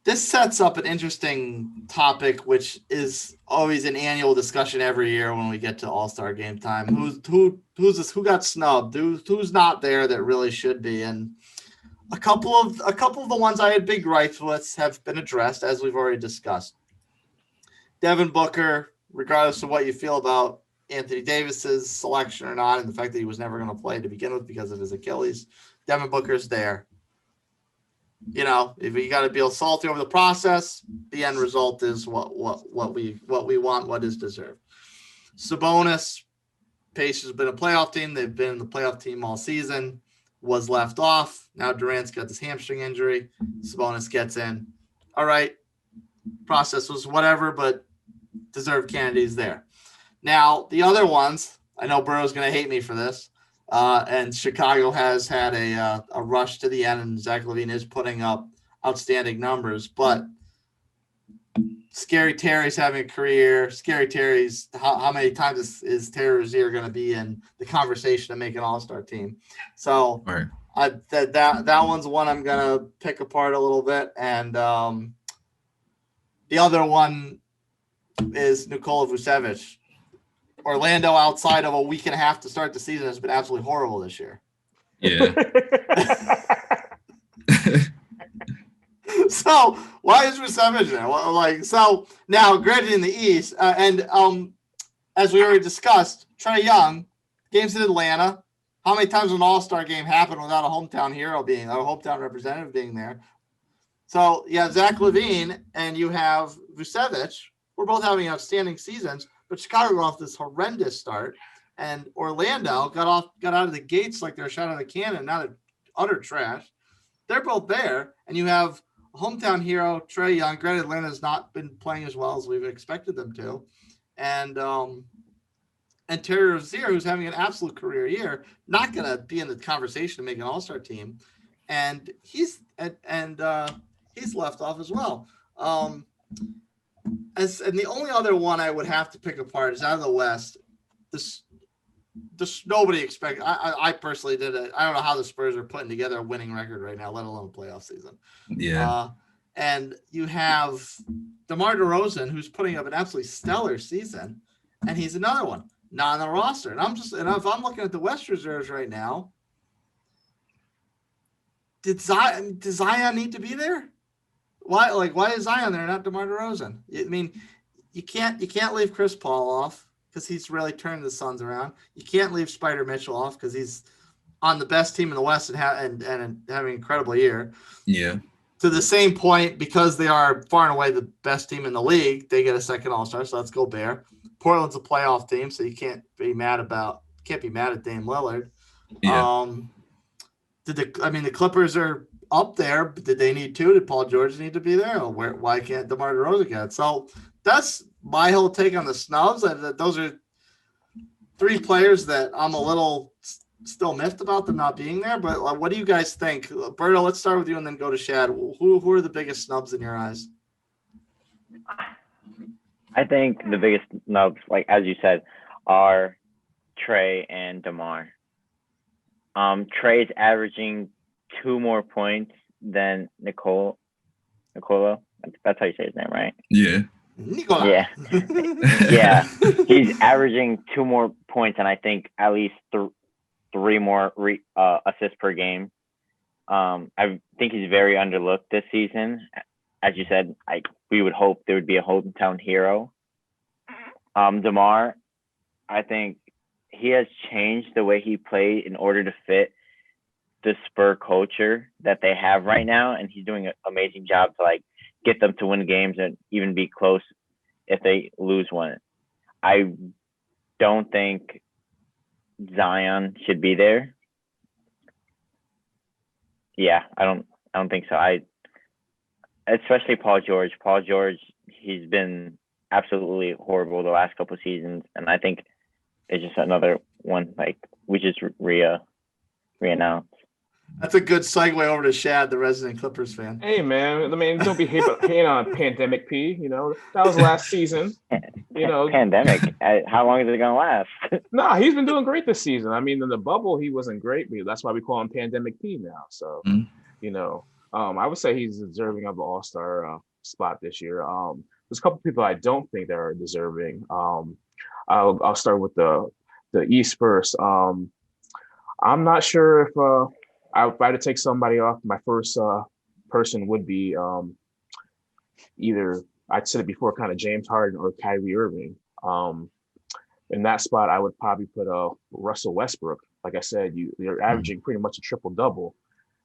This sets up an interesting topic, which is always an annual discussion every year when we get to All-Star game time. Who got snubbed? Who's not there that really should be? And a couple of the ones I had big gripes with have been addressed, as we've already discussed. Devin Booker, regardless of what you feel about Anthony Davis's selection or not, and the fact that he was never going to play to begin with because of his Achilles, Devin Booker's there. You know, if you got to be salty over the process, the end result is what we want, what is deserved. Sabonis, Pacers have been a playoff team. They've been the playoff team all season. Was left off. Now Durant's got this hamstring injury. Sabonis gets in. All right, process was whatever, but deserved candidates there. Now the other ones, I know Burrow's going to hate me for this. And Chicago has had a rush to the end, and Zach LaVine is putting up outstanding numbers. But Scary Terry's having a career. Scary Terry's how many times is Terry Rozier going to be in the conversation to make an All-Star team? So right. that one's one I'm going to pick apart a little bit, and the other one is Nikola Vucevic. Orlando, outside of a week and a half to start the season, has been absolutely horrible this year. Yeah. So why is Vucevic there? Well, so now, granted, in the East, and as we already discussed, Trae Young, games in Atlanta. How many times an All-Star game happened without a hometown hero being, a hometown representative being there? So you have Zach LaVine and you have Vucevic. We're both having outstanding seasons. But Chicago got off this horrendous start, and Orlando got out of the gates like they're shot out of a cannon, not utter trash. They're both there, and you have a hometown hero, Trae Young. Granted, Atlanta's not been playing as well as we've expected them to, and Terry Rozier, who's having an absolute career year, not going to be in the conversation to make an All-Star team, and he's left off as well. And the only other one I would have to pick apart is out of the West. This nobody expected. I personally did it. I don't know how the Spurs are putting together a winning record right now, let alone a playoff season. Yeah. And you have DeMar DeRozan, who's putting up an absolutely stellar season, and he's another one not on the roster. And if I'm looking at the West reserves right now, does Zion need to be there? Why is Zion there, not DeMar DeRozan? I mean, you can't leave Chris Paul off because he's really turned the Suns around. You can't leave Spider Mitchell off because he's on the best team in the West and having an incredible year. Yeah. To the same point, because they are far and away the best team in the league, they get a second All-Star. So let's go Bear. Portland's a playoff team, so you can't be mad at Dame Lillard. Yeah. The Clippers are up there, but did they need to? Did Paul George need to be there? Or why can't DeMar DeRozan get it? So that's my whole take on the snubs. Those are three players that I'm a little still miffed about them not being there. But what do you guys think? Berto, let's start with you and then go to Shad. Who are the biggest snubs in your eyes? I think the biggest snubs, like as you said, are Trae and DeMar. Trae is averaging 2 more points than Nikola. That's how you say his name, right? Yeah. Nicola. Yeah. Yeah. He's averaging 2 more points, and I think at least 3 more assists per game. I think he's very underlooked this season. As you said, we would hope there would be a hometown hero. DeMar, I think he has changed the way he played in order to fit the Spur culture that they have right now, and he's doing an amazing job to get them to win games and even be close if they lose one. I don't think Zion should be there. Yeah, I don't think so. Especially Paul George. Paul George, he's been absolutely horrible the last couple of seasons, and I think it's just another one we just re-announced. That's a good segue over to Shad, the resident Clippers fan. Hey, man. I mean, don't be hating on Pandemic P. That was last season. Pandemic. How long is it going to last? Nah, he's been doing great this season. I mean, in the bubble, he wasn't great. That's why we call him Pandemic P now. So, I would say he's deserving of the All-Star spot this year. There's a couple people I don't think that are deserving. I'll start with the East first. I'm not sure if if I had to take somebody off, my first person would be either, I'd said it before, kind of James Harden or Kyrie Irving. In that spot, I would probably put Russell Westbrook. Like I said, you're averaging pretty much a triple double.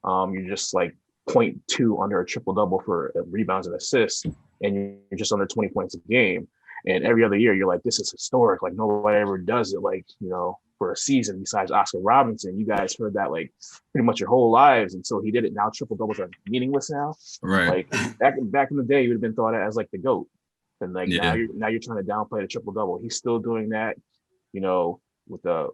You're just like 0.2 under a triple double for rebounds and assists, and you're just under 20 points a game. And every other year, you're like, this is historic. Like nobody ever does it. Like, for a season besides Oscar Robinson. You guys heard that like pretty much your whole lives until he did it. Now triple doubles are meaningless now. Right. Like back in the day, you would have been thought of as like the GOAT. And like now you're trying to downplay the triple double. He's still doing that, with a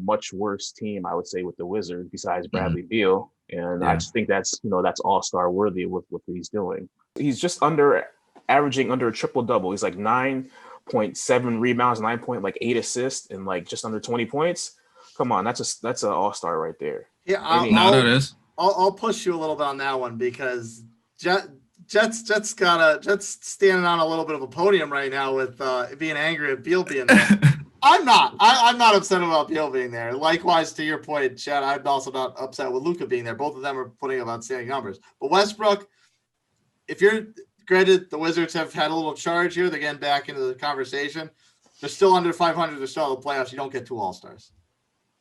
much worse team, I would say, with the Wizards besides Bradley Beal. And I just think that's all-star worthy with what he's doing. He's just averaging under a triple double. He's like 9.7 rebounds, 9.8 assists, and like just under 20 points. Come on, that's an all-star right there. Yeah, I'll push you a little bit on that one because Jets standing on a little bit of a podium right now with being angry at Beal being there. I'm not upset about Beal being there. Likewise, to your point, Chad, I'm also not upset with Luka being there. Both of them are putting up outstanding numbers. But Westbrook, if you're granted, the Wizards have had a little charge here. They're getting back into the conversation. They're still under 500. They're still in the playoffs. You don't get two All-Stars.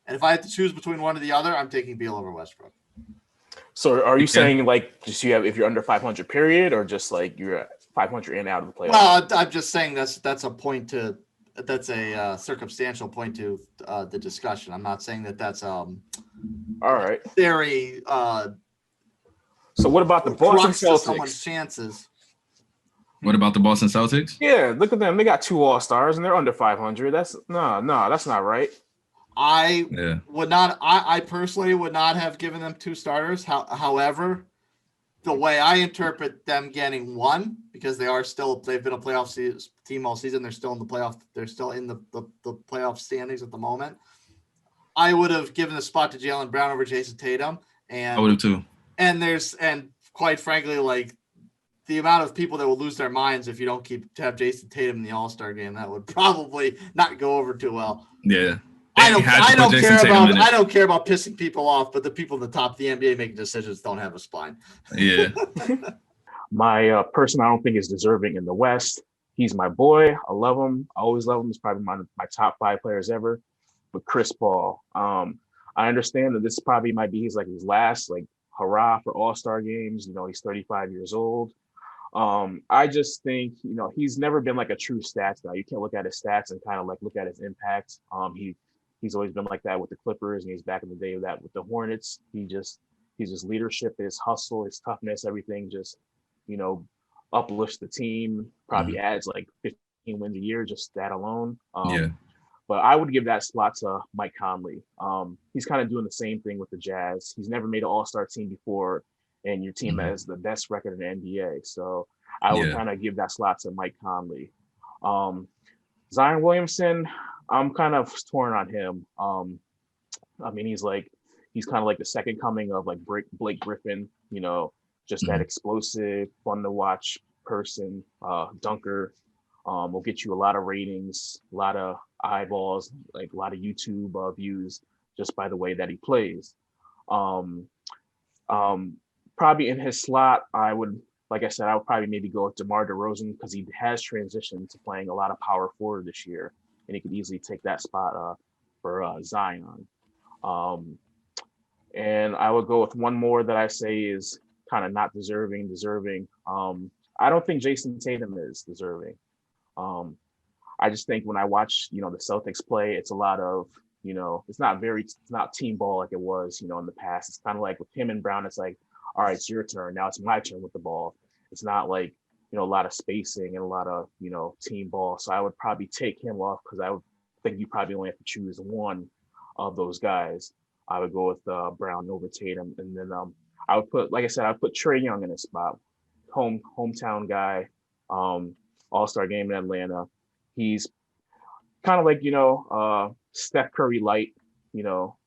And if I had to choose between one or the other, I'm taking Beal over Westbrook. So are you saying like just if you're under 500 period, or just like you're at 500 and out of the playoffs? Well, I'm just saying that's a circumstantial point to the discussion. I'm not saying that's all right. Very. So what about the Boston Celtics? Someone's chances. What about the Boston Celtics? Yeah, look at them. They got two All-Stars and they're under 500. That's that's not right. I personally would not have given them two starters. However, the way I interpret them getting one, because they've been a playoff team all season. They're still in the playoff. They're still in the playoff standings at the moment. I would have given the spot to Jaylen Brown over Jason Tatum. And I would have too. And quite frankly, like the amount of people that will lose their minds if you don't have Jason Tatum in the All-Star game, that would probably not go over too well. Yeah. I don't care about pissing people off, but the people at the top of the NBA making decisions don't have a spine. Yeah. My person I don't think is deserving in the West. He's my boy. I love him. I always love him. He's probably my top 5 players ever. But Chris Paul. I understand that this probably might be his last hurrah for All-Star games. He's 35 years old. I just think, he's never been like a true stats guy. You can't look at his stats and kind of look at his impact. He's always been like that with the Clippers, and he's back in the day of that with the Hornets. His leadership, his hustle, his toughness, everything just, uplifts the team, probably adds 15 wins a year, just that alone. But I would give that slot to Mike Conley. He's kind of doing the same thing with the Jazz. He's never made an All-Star team before, and your team has the best record in the NBA. So I would kind of give that slot to Mike Conley. Zion Williamson, I'm kind of torn on him. I mean, he's kind of like the second coming of Blake Griffin, just that explosive, fun to watch person, dunker. Will get you a lot of ratings, a lot of eyeballs, a lot of YouTube views just by the way that he plays. Probably in his slot, I would probably maybe go with DeMar DeRozan because he has transitioned to playing a lot of power forward this year, and he could easily take that spot for Zion. And I would go with one more that I say is kind of not deserving. I don't think Jason Tatum is deserving. I just think when I watch, the Celtics play, it's a lot of, it's not team ball like it was, in the past. It's kind of like with him and Brown, it's like, all right, it's your turn. Now it's my turn with the ball. It's not like, a lot of spacing and a lot of, team ball. So I would probably take him off because I would think you probably only have to choose one of those guys. I would go with Brown over Tatum. And then I would put, I'd put Trae Young in his spot. Hometown guy, All-Star game in Atlanta. He's kind of like, Steph Curry light,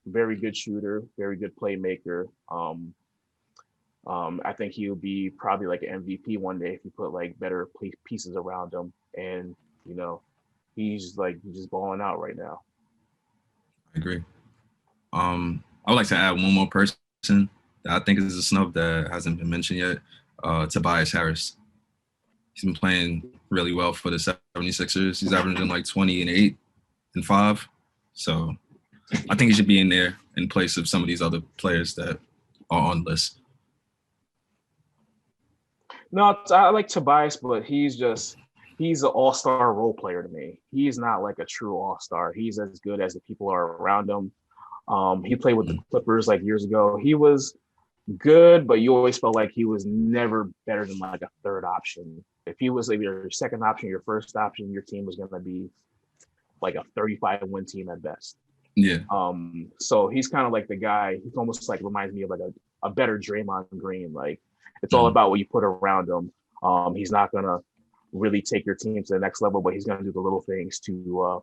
very good shooter, very good playmaker. I think he'll be probably like an MVP one day if you put like better pieces around him. And you know, he's just balling out right now. I agree. I would like to add one more person that I think is a snub that hasn't been mentioned yet. Tobias Harris. He's been playing really well for the 76ers. He's averaging like 20 and 8 and 5. So I think he should be in there in place of some of these other players that are on the list. No, I like Tobias, but he's an all-star role player to me. He's not like a true all-star. He's as good as the people are around him. He played with the Clippers like years ago. He was good, but you always felt like he was never better than like a third option. If he was like your second option, your first option, your team was going to be like a 35-win team at best. Yeah. So he's kind of like the guy. He almost like reminds me of like a better Draymond Green. Like it's all about what you put around him. He's not gonna really take your team to the next level, but he's gonna do the little things to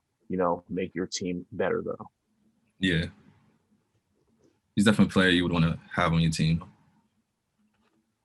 make your team better though. Yeah. He's definitely a player you would want to have on your team.